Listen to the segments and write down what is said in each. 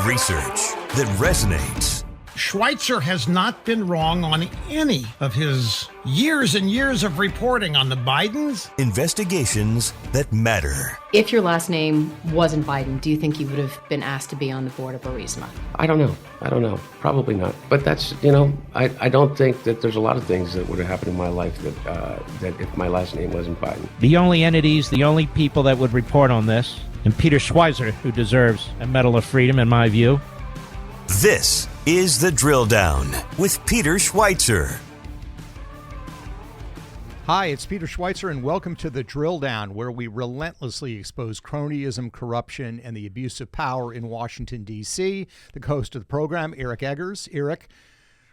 Research that resonates. Schweizer has not been wrong on any of his years and years of reporting on the Bidens. Investigations that matter. If your last name wasn't Biden, do you think you would have been asked to be on the board of Burisma? I don't know. Probably not. But that's, I don't think that there's a lot of things that would have happened in my life that if my last name wasn't Biden. The only entities, the only people that would report on this, and Peter Schweizer, who deserves a Medal of Freedom, in my view. This is The Drill Down with Peter Schweizer. Hi, it's Peter Schweizer, and welcome to The Drill Down, where we relentlessly expose cronyism, corruption, and the abuse of power in Washington, D.C. The host of the program, Eric Eggers. Eric,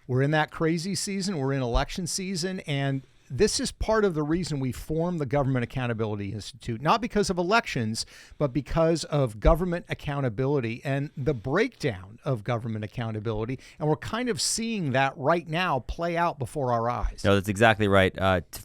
we're in that crazy season. We're in election season, and this is part of the reason we formed the Government Accountability Institute, not because of elections, but because of government accountability and the breakdown of government accountability. And we're kind of seeing that right now play out before our eyes. No, that's exactly right.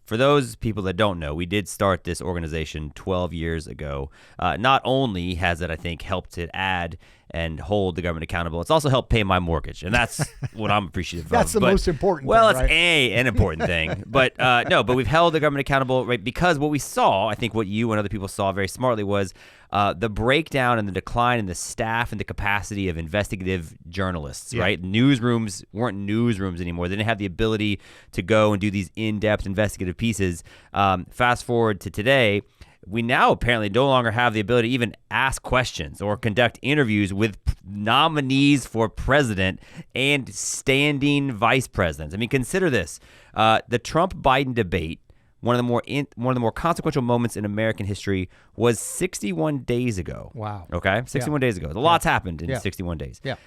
For those people that don't know, we did start this organization 12 years ago. Not only has it, I think, helped to add and hold the government accountable, it's also helped pay my mortgage, and that's what I'm appreciative That's of. the most important well, thing, right? it's an important thing. But but we've held the government accountable, right? Because what we saw, I think what you and other people saw very smartly was the breakdown and the decline in the staff and the capacity of investigative journalists, right? Newsrooms weren't newsrooms anymore. They didn't have the ability to go and do these in-depth investigative pieces. Fast forward to today, we now apparently no longer have the ability to even ask questions or conduct interviews with nominees for president and standing vice presidents. I mean, consider this. The Trump-Biden debate, one of the more consequential moments in American history, was 61 days ago. Wow. Okay? 61 days ago. A lot's happened in 61 days. Yeah.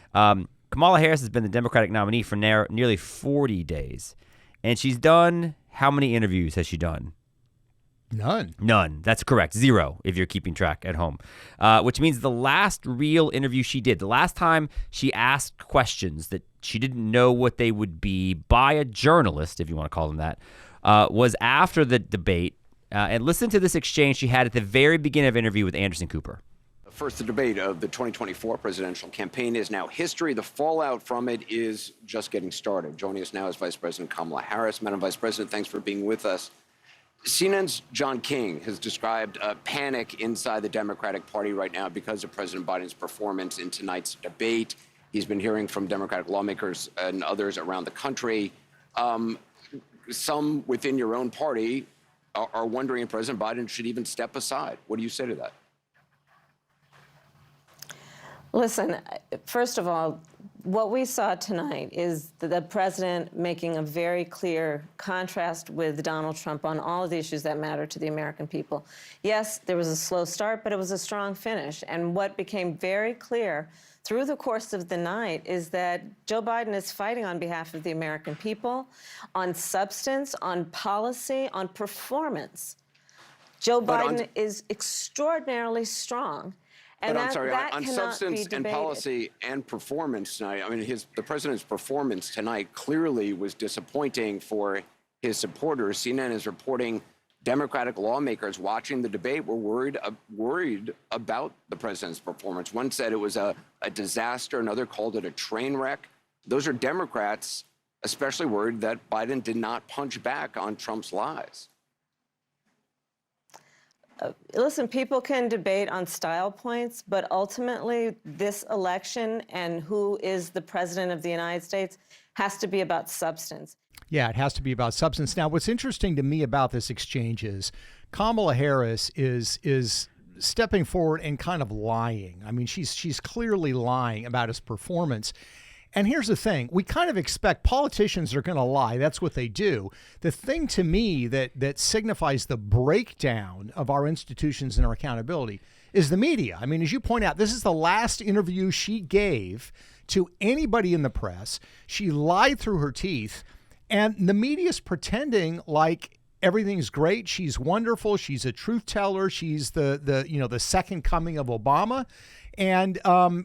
Kamala Harris has been the Democratic nominee for nearly 40 days. And she's done, how many interviews has she done? None. That's correct. 0 if you're keeping track at home. Which means the last real interview she did, the last time she asked questions that she didn't know what they would be by a journalist, if you want to call them that, was after the debate. And listen to this exchange she had at the very beginning of the interview with Anderson Cooper. First, the debate of the 2024 presidential campaign is now history. The fallout from it is just getting started. Joining us now is Vice President Kamala Harris. Madam Vice President, thanks for being with us. CNN's John King has described a panic inside the Democratic Party right now because of President Biden's performance in tonight's debate. He's been hearing from Democratic lawmakers and others around the country. Some within your own party are wondering if President Biden should even step aside. What do you say to that? Listen, first of all, what we saw tonight is the president making a very clear contrast with Donald Trump on all of the issues that matter to the American people. Yes, there was a slow start, but it was a strong finish. And what became very clear through the course of the night is that Joe Biden is fighting on behalf of the American people, on substance, on policy, on performance. Joe Biden is extraordinarily strong. And but I'm sorry, that on substance and policy and performance tonight, I mean, the president's performance tonight clearly was disappointing for his supporters. CNN is reporting Democratic lawmakers watching the debate were worried about the president's performance. One said it was a disaster. Another called it a train wreck. Those are Democrats especially worried that Biden did not punch back on Trump's lies. Listen, people can debate on style points, but ultimately this election and who is the president of the United States has to be about substance. Yeah, it has to be about substance. Now, what's interesting to me about this exchange is Kamala Harris is stepping forward and kind of lying. I mean, she's clearly lying about his performance. And here's the thing. We kind of expect politicians are going to lie. That's what they do. The thing to me that signifies the breakdown of our institutions and our accountability is the media. I mean, as you point out, this is the last interview she gave to anybody in the press. She lied through her teeth, and the media is pretending like everything's great. She's wonderful. She's a truth teller. She's the second coming of Obama. And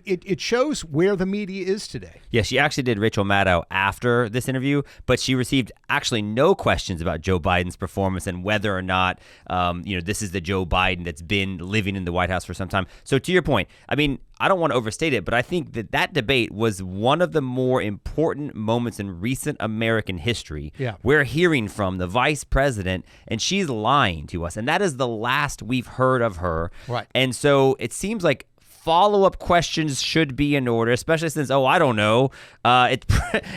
it shows where the media is today. Yeah, she actually did Rachel Maddow after this interview, but she received actually no questions about Joe Biden's performance and whether or not, this is the Joe Biden that's been living in the White House for some time. So to your point, I mean, I don't want to overstate it, but I think that debate was one of the more important moments in recent American history. Yeah. We're hearing from the vice president, and she's lying to us, and that is the last we've heard of her. Right. And so it seems like follow-up questions should be in order, especially since, I don't know,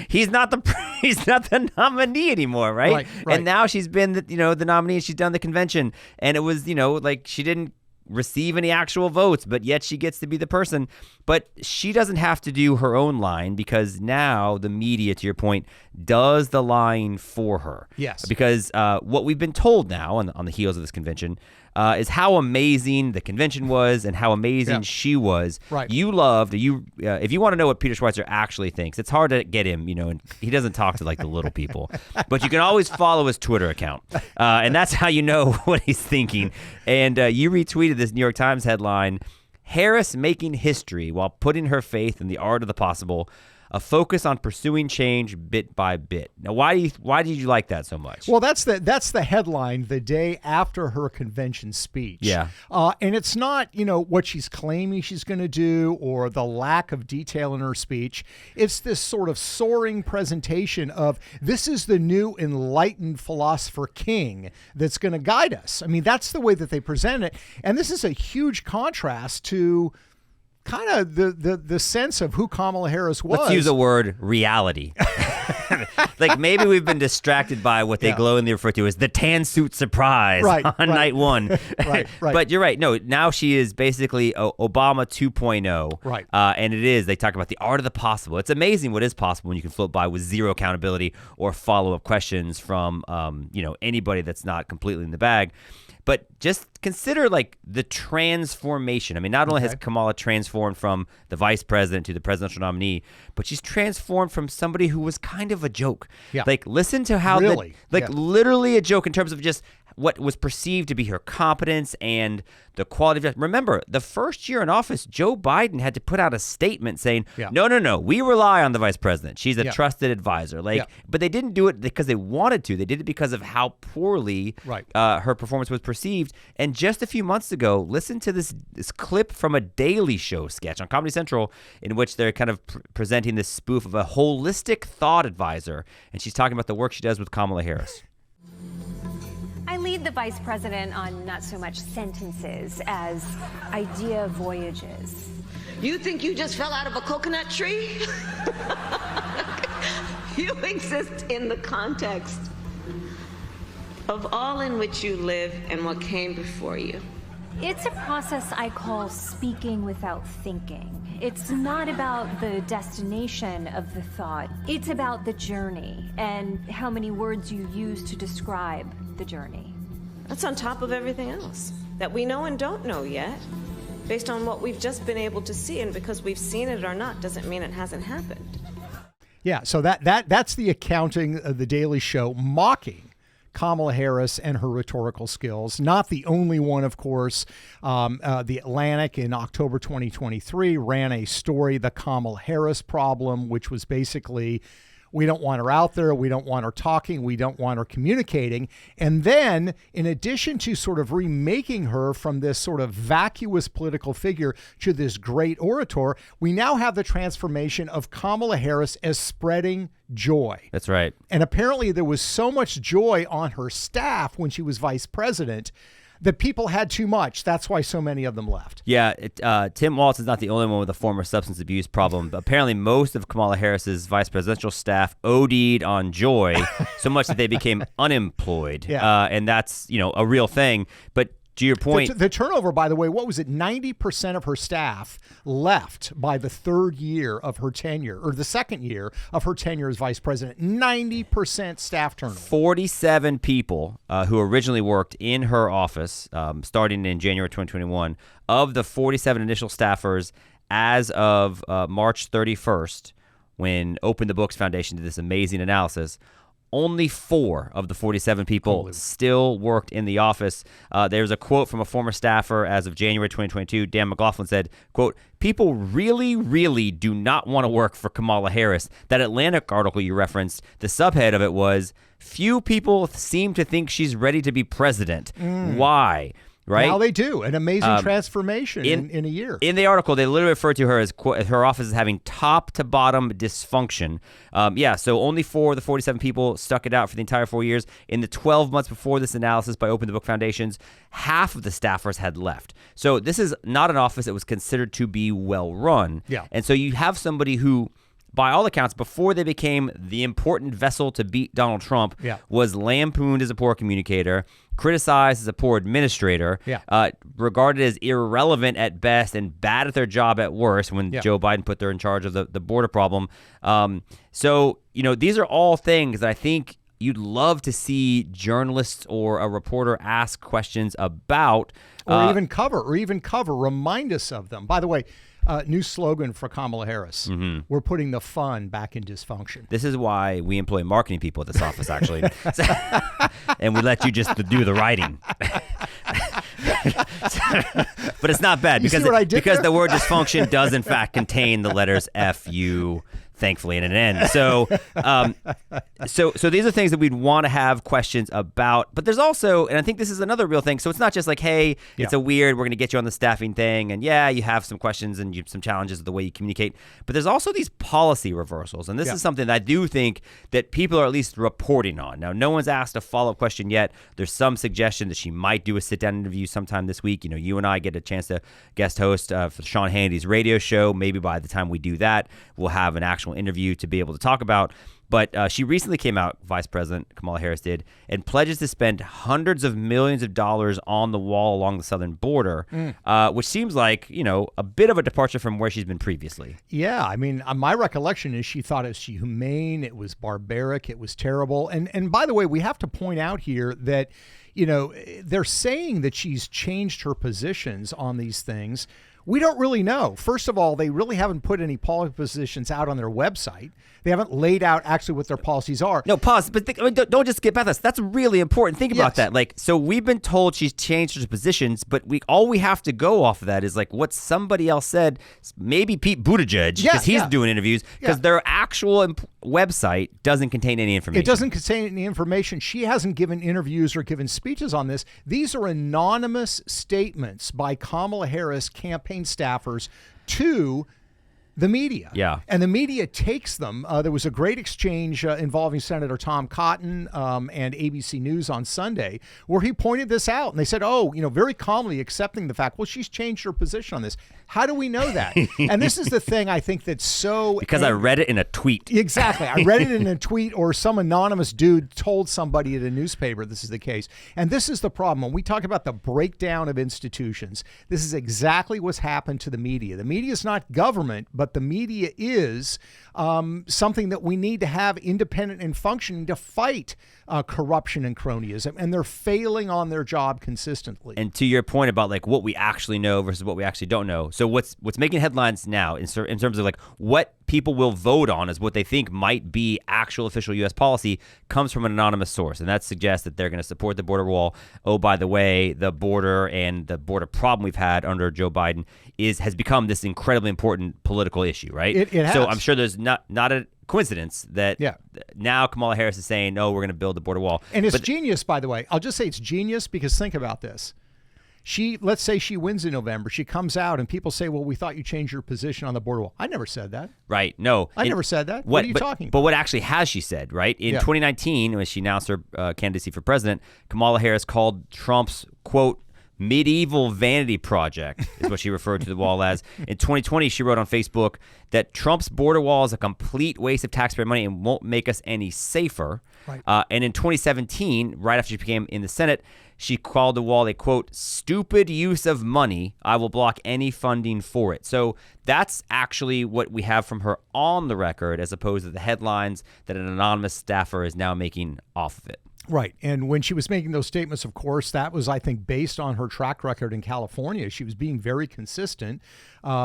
he's not the nominee anymore, right? Right. And now she's been the nominee, and she's done the convention, and it was like she didn't receive any actual votes, but yet she gets to be the person. But she doesn't have to do her own line, because now the media, to your point, does the line for her. Yes. Because what we've been told now on the heels of this convention is how amazing the convention was and how amazing she was. Right. If you want to know what Peter Schweizer actually thinks, it's hard to get him, and he doesn't talk to like the little people, but you can always follow his Twitter account. And that's how you know what he's thinking. And you retweeted this New York Times headline, "Harris making history while putting her faith in the art of the possible. A focus on pursuing change bit by bit." Now, why did you like that so much? Well, that's the headline the day after her convention speech. Yeah. And it's not, what she's claiming she's going to do or the lack of detail in her speech. It's this sort of soaring presentation of this is the new enlightened philosopher king that's going to guide us. I mean, that's the way that they present it. And this is a huge contrast to kind of the sense of who Kamala Harris was. Let's use the word reality. Like maybe we've been distracted by what they glowingly refer to as the tan suit surprise on night one. Right. But you're right. No, now she is basically Obama 2.0. Right. And they talk about the art of the possible. It's amazing what is possible when you can float by with zero accountability or follow-up questions from anybody that's not completely in the bag. But just consider like the transformation. I mean, not only has Kamala transformed from the vice president to the presidential nominee, but she's transformed from somebody who was kind of a joke. Yeah. Like, listen to how literally a joke in terms of just what was perceived to be her competence and the quality of. Remember, the first year in office, Joe Biden had to put out a statement saying, no, we rely on the vice president. She's a trusted advisor. But they didn't do it because they wanted to. They did it because of how poorly her performance was perceived. And just a few months ago, listen to this clip from a Daily Show sketch on Comedy Central in which they're kind of presenting this spoof of a holistic thought advisor. And she's talking about the work she does with Kamala Harris. I lead the vice president on not so much sentences as idea voyages. You think you just fell out of a coconut tree? You exist in the context of all in which you live and what came before you. It's a process I call speaking without thinking. It's not about the destination of the thought. It's about the journey and how many words you use to describe the journey. That's on top of everything else that we know and don't know yet, based on what we've just been able to see. And because we've seen it or not doesn't mean it hasn't happened. Yeah, so that's the accounting of the Daily Show mocking Kamala Harris and her rhetorical skills. Not the only one, of course. The Atlantic in October 2023 ran a story, The Kamala Harris Problem, which was basically, we don't want her out there. We don't want her talking. We don't want her communicating. And then, in addition to sort of remaking her from this sort of vacuous political figure to this great orator, we now have the transformation of Kamala Harris as spreading joy. That's right. And apparently there was so much joy on her staff when she was vice president that people had too much. That's why so many of them left. Yeah, Tim Walz is not the only one with a former substance abuse problem. Apparently, most of Kamala Harris's vice presidential staff OD'd on joy so much that they became unemployed. And that's, a real thing. But to your point, the turnover, by the way, what was it? 90% of her staff left by the third year of her tenure, or the second year of her tenure as vice president. 90% staff turnover. 47 people who originally worked in her office, starting in January 2021, of the 47 initial staffers as of March 31st, when Open the Books Foundation did this amazing analysis, only 4 of the 47 people still worked in the office. There's a quote from a former staffer as of January 2022. Dan McLaughlin said, quote, "People really, really do not want to work for Kamala Harris." That Atlantic article you referenced, the subhead of it was, "Few people seem to think she's ready to be president." Why? Right? Now they do. An amazing transformation in a year. In the article, they literally refer to her as her office as having top to bottom dysfunction. So only 4 of the 47 people stuck it out for the entire 4 years. In the 12 months before this analysis by Open the Book Foundations, half of the staffers had left. So this is not an office that was considered to be well run. Yeah. And so you have somebody who, by all accounts, before they became the important vessel to beat Donald Trump, was lampooned as a poor communicator, criticized as a poor administrator, regarded as irrelevant at best and bad at their job at worst when Joe Biden put her in charge of the border problem. These are all things that I think you'd love to see journalists or a reporter ask questions about. Or even cover, remind us of them. By the way, new slogan for Kamala Harris. We're putting the fun back in dysfunction. This is why we employ marketing people at this office, actually. And we let you just do the writing. But it's not bad because the word dysfunction does, in fact, contain the letters F-U, thankfully, in an N. So these are things that we'd want to have questions about. But there's also, and I think this is another real thing, so it's not just like, hey, it's a weird, we're going to get you on the staffing thing, and you have some questions and some challenges with the way you communicate. But there's also these policy reversals, and this is something that I do think that people are at least reporting on. Now, no one's asked a follow-up question yet. There's some suggestion that she might do a sit-down interview sometime this week. You and I get a chance to guest host for Sean Hannity's radio show. Maybe by the time we do that, we'll have an actual interview to be able to talk about. But she recently came out, Vice President Kamala Harris did, and pledges to spend hundreds of millions of dollars on the wall along the southern border, which seems like, a bit of a departure from where she's been previously. Yeah, I mean, my recollection is she thought it was humane, it was barbaric, it was terrible. And by the way, we have to point out here that, they're saying that she's changed her positions on these things. We don't really know. First of all, they really haven't put any policy positions out on their website. They haven't laid out actually what their policies are. No, pause. But don't just skip past this. That's really important. Think about that. So we've been told she's changed her positions, but all we have to go off of that is what somebody else said. Maybe Pete Buttigieg, because he's doing interviews, because their actual website doesn't contain any information. It doesn't contain any information. She hasn't given interviews or given speeches on this. These are anonymous statements by Kamala Harris campaign staffers to the media. Yeah. And the media takes them. There was a great exchange involving Senator Tom Cotton and ABC News on Sunday where he pointed this out. And they said, very calmly accepting the fact, well, she's changed her position on this. How do we know that? And this is the thing I think that's so... Because I read it in a tweet. Exactly. I read it in a tweet, or some anonymous dude told somebody at a newspaper this is the case. And this is the problem. When we talk about the breakdown of institutions, this is exactly what's happened to the media. The media is not government, but the media is something that we need to have independent and functioning to fight corruption and cronyism, and they're failing on their job consistently. And to your point about what we actually know versus what we actually don't know. So what's making headlines now in terms of what people will vote on is what they think might be actual official U.S. policy comes from an anonymous source, and that suggests that they're going to support the border wall. Oh, by the way, the border and the border problem we've had under Joe Biden has become this incredibly important political issue, right? It has. So I'm sure there's not a coincidence that now Kamala Harris is saying, no, we're going to build the border wall. And it's genius, by the way. I'll just say it's genius because think about this. Let's say she wins in November. She comes out and people say, well, we thought you changed your position on the border wall. I never said that. Right. No. I never said that. What are you talking about? But what actually has she said, right? In 2019, when she announced her candidacy for president, Kamala Harris called Trump's, quote, medieval vanity project is what she referred to the wall as. In 2020, she wrote on Facebook that Trump's border wall is a complete waste of taxpayer money and won't make us any safer. Right. And in 2017, right after she became in the Senate, she called the wall a, quote, stupid use of money. I will block any funding for it. So that's actually what we have from her on the record, as opposed to the headlines that an anonymous staffer is now making off of it. Right. And when she was making those statements, of course, that was, I think, based on her track record in California. She was being very consistent.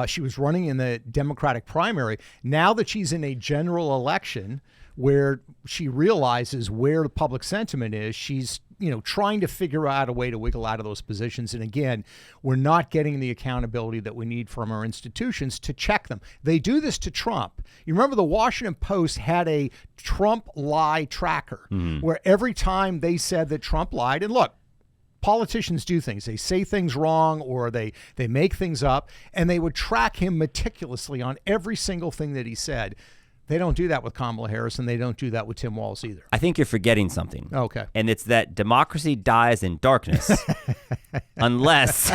She was running in the Democratic primary. Now that she's in a general election where she realizes where the public sentiment is. She's trying to figure out a way to wiggle out of those positions. And again, we're not getting the accountability that we need from our institutions to check them. They do this to Trump. You remember the Washington Post had a Trump lie tracker where every time they said that Trump lied, and look, politicians do things. They say things wrong or they make things up, and they would track him meticulously on every single thing that he said. They don't do that with Kamala Harris, and they don't do that with Tim Walz either. I think you're forgetting something. Okay. And it's that democracy dies in darkness unless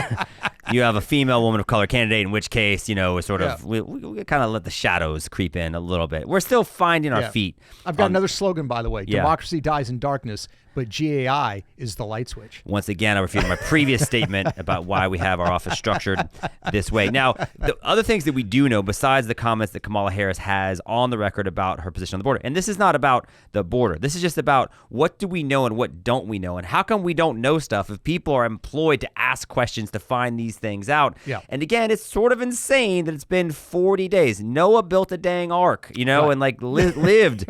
you have a female woman of color candidate, in which case, it's sort of, we kind of let the shadows creep in a little bit. We're still finding our feet. I've got another slogan, by the way. Democracy dies in darkness, but GAI is the light switch. Once again, I refuted my previous statement about why we have our office structured this way. Now, the other things that we do know, besides the comments that Kamala Harris has on the record about her position on the border, and this is not about the border. This is just about what do we know and what don't we know, and how come we don't know stuff if people are employed to ask questions to find these things out. Yeah. And again, it's sort of insane that it's been 40 days. Noah built a dang ark, and lived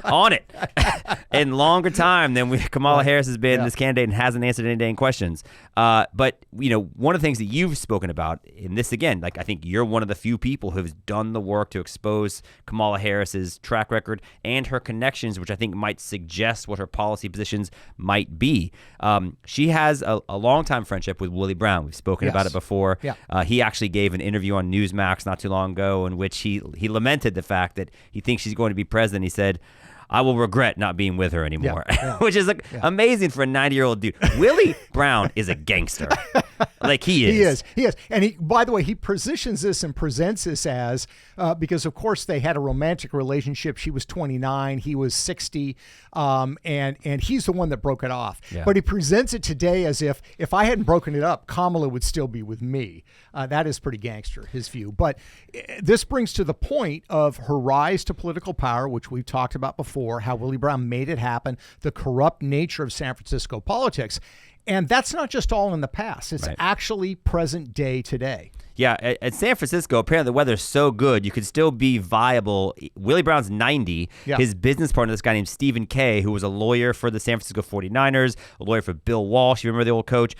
on it in longer time than Kamala Harris has been this candidate and hasn't answered any dang questions. But one of the things that you've spoken about, and this again, I think you're one of the few people who have done the work to expose Kamala Harris's track record and her connections, which I think might suggest what her policy positions might be. She has a long-time friendship with Willie Brown. We've spoken about it before. Yeah. He actually gave an interview on Newsmax not too long ago in which he lamented the fact that he thinks she's going to be president. He said, I will regret not being with her anymore, which is amazing for a 90-year-old dude. Willie Brown is a gangster. He is. He is. And by the way, he positions this and presents this as, because of course they had a romantic relationship. She was 29, he was 60, and he's the one that broke it off. Yeah. But he presents it today as if I hadn't broken it up, Kamala would still be with me. That is pretty gangster, his view. But this brings to the point of her rise to political power, which we've talked about before, how Willie Brown made it happen, the corrupt nature of San Francisco politics. And that's not just all in the past. It's actually present day today. Yeah, at San Francisco, apparently the weather's so good, you could still be viable. Willie Brown's 90. Yeah. His business partner, this guy named Stephen Kay, who was a lawyer for the San Francisco 49ers, a lawyer for Bill Walsh, you remember the old coach?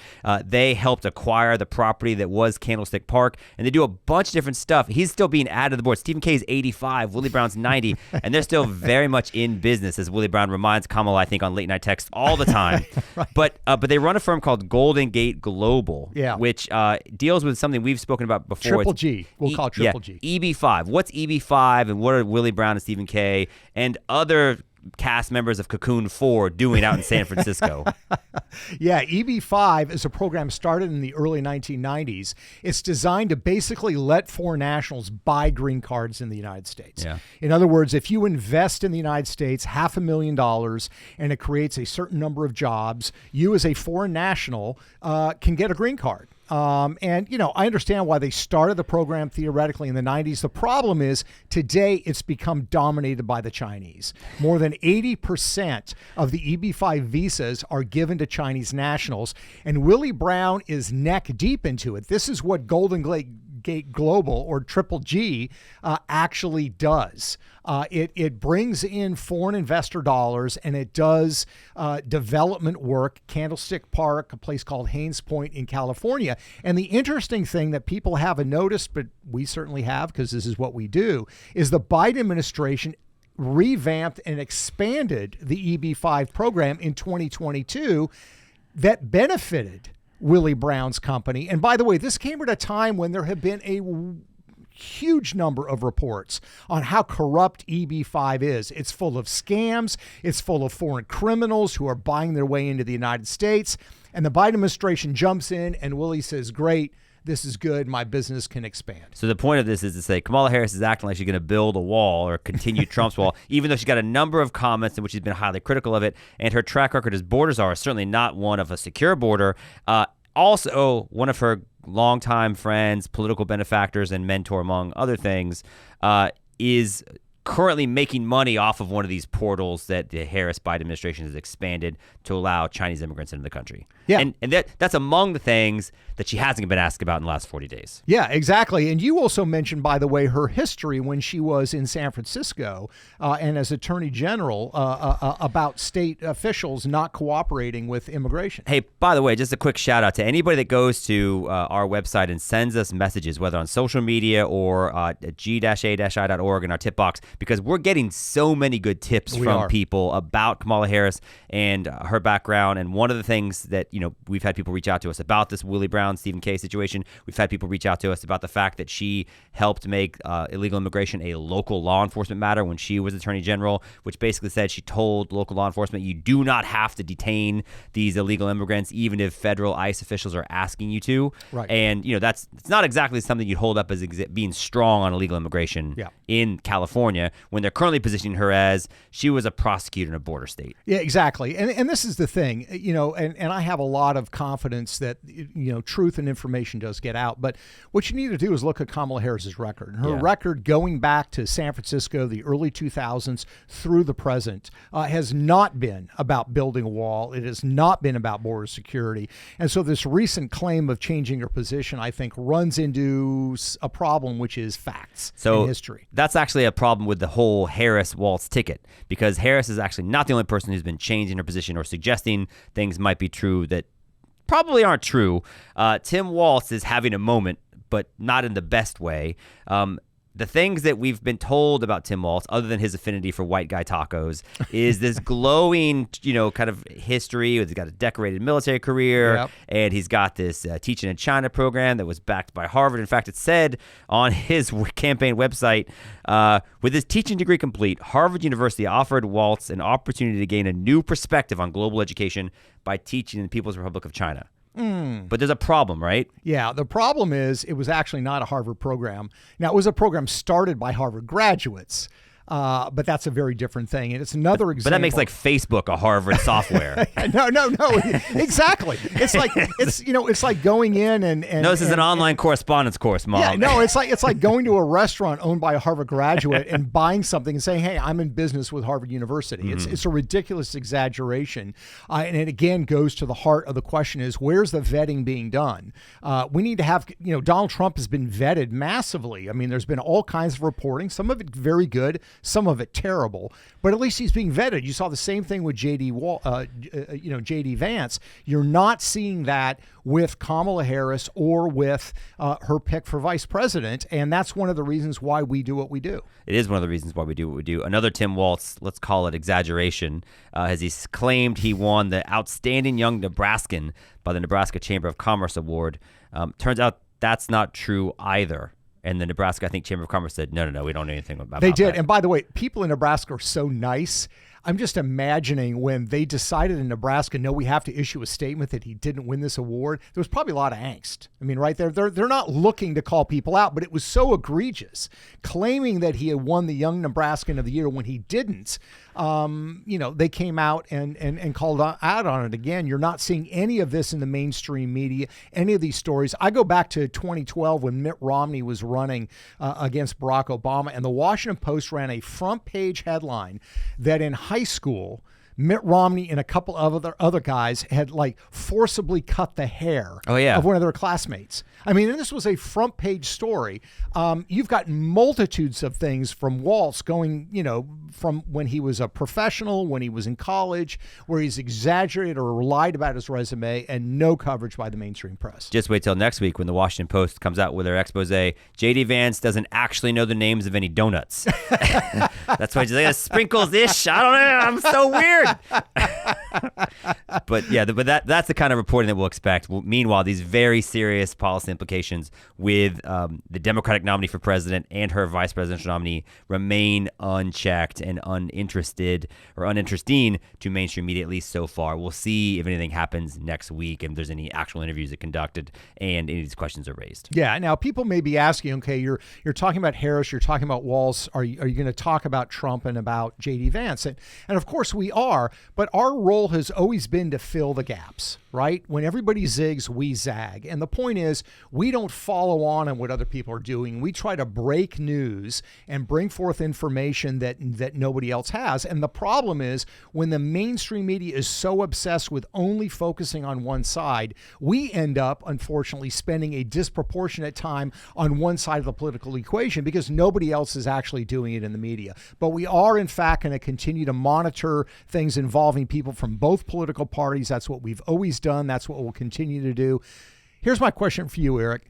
They helped acquire the property that was Candlestick Park, and they do a bunch of different stuff. He's still being added to the board. Stephen Kay is 85, Willie Brown's 90, and they're still very much in business, as Willie Brown reminds Kamala, I think, on late night text all the time. But they run a firm called Golden Gate Global, which deals with something we've spoken about before. Triple G. We'll call it Triple G. EB5. What's EB5 and what are Willie Brown and Stephen Kay and other cast members of Cocoon 4 doing out in San Francisco? EB5 is a program started in the early 1990s. It's designed to basically let foreign nationals buy green cards in the United States. Yeah. In other words, if you invest in the United States $500,000 and it creates a certain number of jobs, you as a foreign national can get a green card. I understand why they started the program theoretically in the 90s. The problem is today it's become dominated by the Chinese. More than 80% of the EB5 visas are given to Chinese nationals, and Willie Brown is neck deep into it. This is what Golden Gate Global, or Triple G, actually does. It brings in foreign investor dollars, and it does development work, Candlestick Park, a place called Haynes Point in California. And the interesting thing that people haven't noticed, but we certainly have because this is what we do, is the Biden administration revamped and expanded the EB5 program in 2022 that benefited Willie Brown's company. And by the way, this came at a time when there had been a huge number of reports on how corrupt EB5 is. It's full of scams. It's full of foreign criminals who are buying their way into the United States. And the Biden administration jumps in and Willie says, great, this is good. My business can expand. So the point of this is to say Kamala Harris is acting like she's going to build a wall or continue Trump's wall, even though she's got a number of comments in which she's been highly critical of it. And her track record as borders are certainly not one of a secure border. Also, one of her longtime friends, political benefactors, and mentor, among other things, is currently making money off of one of these portals that the Harris-Biden administration has expanded to allow Chinese immigrants into the country. Yeah. And that's among the things that she hasn't been asked about in the last 40 days. Yeah, exactly. And you also mentioned, by the way, her history when she was in San Francisco and as Attorney General about state officials not cooperating with immigration. Hey, by the way, just a quick shout out to anybody that goes to our website and sends us messages, whether on social media or g-a-i.org in our tip box, because we're getting so many good tips from people about Kamala Harris and her background. And one of the things that, we've had people reach out to us about this Willie Brown, Stephen K situation. We've had people reach out to us about the fact that she helped make illegal immigration a local law enforcement matter when she was Attorney General, which basically said she told local law enforcement, you do not have to detain these illegal immigrants, even if federal ICE officials are asking you to. Right. And, it's not exactly something you'd hold up as being strong on illegal immigration in California when they're currently positioning her as she was a prosecutor in a border state. Yeah, exactly. And this is the thing, and I have a lot of confidence that, truth and information does get out. But what you need to do is look at Kamala Harris's record. Her record going back to San Francisco, the early 2000s through the present, has not been about building a wall. It has not been about border security. And so this recent claim of changing her position, I think, runs into a problem, which is facts and history. That's actually a problem with the whole Harris-Waltz ticket, because Harris is actually not the only person who's been changing her position or suggesting things might be true that probably aren't true. Tim Walz is having a moment, but not in the best way. The things that we've been told about Tim Walz, other than his affinity for white guy tacos, is this glowing, kind of history. He's got a decorated military career, and he's got this teaching in China program that was backed by Harvard. In fact, it said on his campaign website, with his teaching degree complete, Harvard University offered Walz an opportunity to gain a new perspective on global education by teaching in the People's Republic of China. But there's a problem, right? Yeah, the problem is it was actually not a Harvard program. Now, it was a program started by Harvard graduates, but that's a very different thing. And it's another example. But that makes like Facebook a Harvard software. No, exactly. It's like it's like going in and no, this is an online correspondence course, Mom. Yeah, no, it's like going to a restaurant owned by a Harvard graduate and buying something and saying, "Hey, I'm in business with Harvard University." It's a ridiculous exaggeration, and it again goes to the heart of the question: is where's the vetting being done? We need to have Donald Trump has been vetted massively. I mean, there's been all kinds of reporting, some of it very good, some of it terrible, but at least he's being vetted. You saw the same thing with J.D. Vance. You're not seeing that with Kamala Harris or with her pick for vice president, and that's one of the reasons why we do what we do. It is one of the reasons why we do what we do. Another Tim Walz, let's call it exaggeration, as he's claimed he won the Outstanding Young Nebraskan by the Nebraska Chamber of Commerce Award. Turns out that's not true either. And the Nebraska, I think, Chamber of Commerce said, no, we don't know anything about that. They did. And by the way, people in Nebraska are so nice. I'm just imagining when they decided in Nebraska, no, we have to issue a statement that he didn't win this award. There was probably a lot of angst. I mean, right there, they're not looking to call people out, but it was so egregious, claiming that he had won the Young Nebraskan of the Year when he didn't. They came out and called out on it again. You're not seeing any of this in the mainstream media, any of these stories. I go back to 2012 when Mitt Romney was running against Barack Obama, and the Washington Post ran a front page headline that in high school, Mitt Romney and a couple of other guys had forcibly cut the hair of one of their classmates. I mean, and this was a front page story. You've got multitudes of things from Walz going, from when he was a professional, when he was in college, where he's exaggerated or lied about his resume, and no coverage by the mainstream press. Just wait till next week when the Washington Post comes out with their expose. J.D. Vance doesn't actually know the names of any donuts. That's why he's like, sprinkles-ish. I don't know. I'm so weird. But that's the kind of reporting that we'll expect. Meanwhile, these very serious policy implications with the Democratic nominee for president and her vice presidential nominee remain unchecked and uninteresting to mainstream media, at least so far. We'll see if anything happens next week, and if there's any actual interviews that conducted and any of these questions are raised. Yeah. Now, people may be asking, okay, you're talking about Harris, you're talking about Walz. Are you going to talk about Trump and about J.D. Vance? And of course we are. are, but our role has always been to fill the gaps, right? When everybody zigs, we zag. And the point is, we don't follow on what other people are doing. We try to break news and bring forth information that nobody else has. And the problem is, when the mainstream media is so obsessed with only focusing on one side, we end up, unfortunately, spending a disproportionate time on one side of the political equation because nobody else is actually doing it in the media. But we are, in fact, going to continue to monitor things involving people from both political parties. That's what we've always done. That's what we'll continue to do. Here's my question for you, Eric.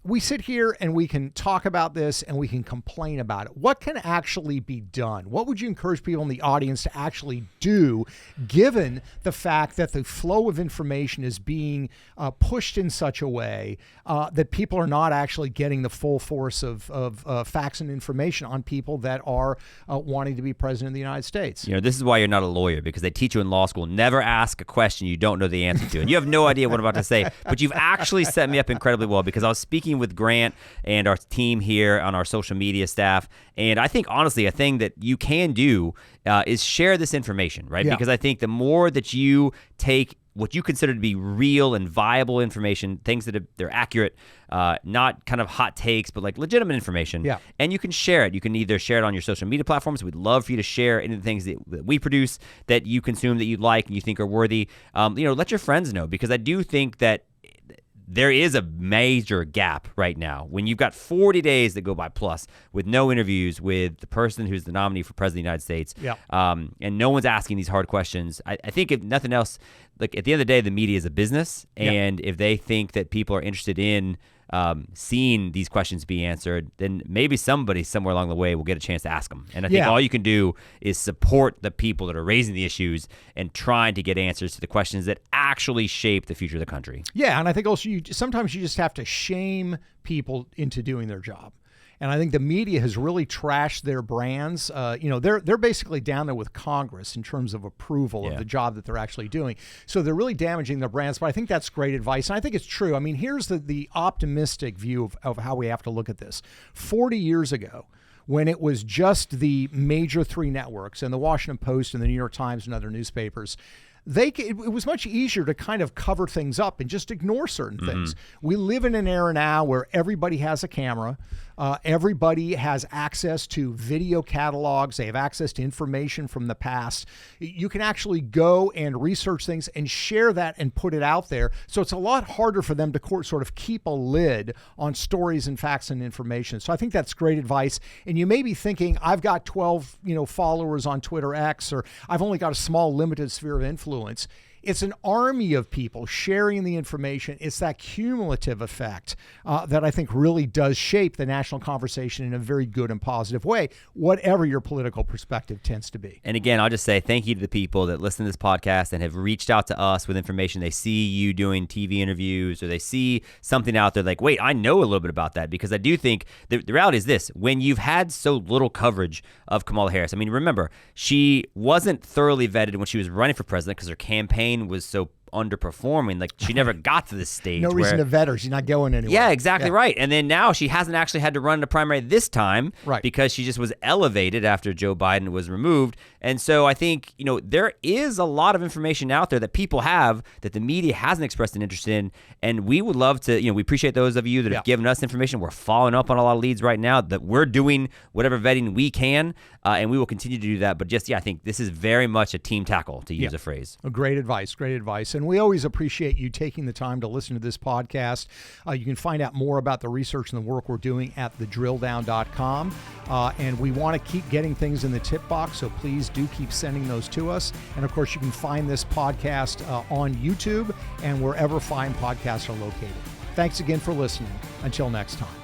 We sit here and we can talk about this and we can complain about it. What can actually be done? What would you encourage people in the audience to actually do, given the fact that the flow of information is being pushed in such a way that people are not actually getting the full force of facts and information on people that are wanting to be president of the United States? You know, this is why you're not a lawyer, because they teach you in law school, never ask a question you don't know the answer to. And you have no idea what I'm about to say, but you've actually set me up incredibly well, because I was speaking with Grant and our team here on our social media staff. And I think, honestly, a thing that you can do is share this information, right? Yeah. Because I think the more that you take what you consider to be real and viable information, things that they're accurate, not kind of hot takes, but like legitimate information. Yeah. And you can share it. You can either share it on your social media platforms. We'd love for you to share any of the things that we produce that you consume, that you like and you think are worthy. Let your friends know, because I do think that there is a major gap right now when you've got 40 days that go by plus with no interviews with the person who's the nominee for president of the United States. Yeah. And no one's asking these hard questions. I think if nothing else, like at the end of the day, the media is a business. And if they think that people are interested in seeing these questions be answered, then maybe somebody somewhere along the way will get a chance to ask them. And I think all you can do is support the people that are raising the issues and trying to get answers to the questions that actually shape the future of the country. Yeah, and I think also sometimes you just have to shame people into doing their job. And I think the media has really trashed their brands. They're basically down there with Congress in terms of approval of the job that they're actually doing. So they're really damaging their brands. But I think that's great advice. And I think it's true. I mean, here's the optimistic view of how we have to look at this. 40 years ago, when it was just the major three networks and the Washington Post and the New York Times and other newspapers, it was much easier to kind of cover things up and just ignore certain things. We live in an era now where everybody has a camera. Everybody has access to video catalogs. They have access to information from the past. You can actually go and research things and share that and put it out there. So it's a lot harder for them to sort of keep a lid on stories and facts and information. So I think that's great advice. And you may be thinking, I've got 12, followers on Twitter X, or I've only got a small limited sphere of influence. It's an army of people sharing the information. It's that cumulative effect that I think really does shape the national conversation in a very good and positive way, whatever your political perspective tends to be. And again, I'll just say thank you to the people that listen to this podcast and have reached out to us with information. They see you doing TV interviews, or they see something out there like, wait, I know a little bit about that. Because I do think the reality is this: when you've had so little coverage of Kamala Harris, I mean, remember, she wasn't thoroughly vetted when she was running for president because her campaign was so underperforming. Like, she never got to this stage. No reason to vet her. She's not going anywhere. Yeah, exactly right. And then now she hasn't actually had to run in a primary this time, right, because she just was elevated after Joe Biden was removed. And so I think, there is a lot of information out there that people have that the media hasn't expressed an interest in. And we would love to, we appreciate those of you that have given us information. We're following up on a lot of leads right now, that we're doing whatever vetting we can, and we will continue to do that. But just, I think this is very much a team tackle, to use a phrase. Great advice. And we always appreciate you taking the time to listen to this podcast. You can find out more about the research and the work we're doing at thedrilldown.com. And we want to keep getting things in the tip box, so please do keep sending those to us. And of course, you can find this podcast on YouTube and wherever fine podcasts are located. Thanks again for listening. Until next time.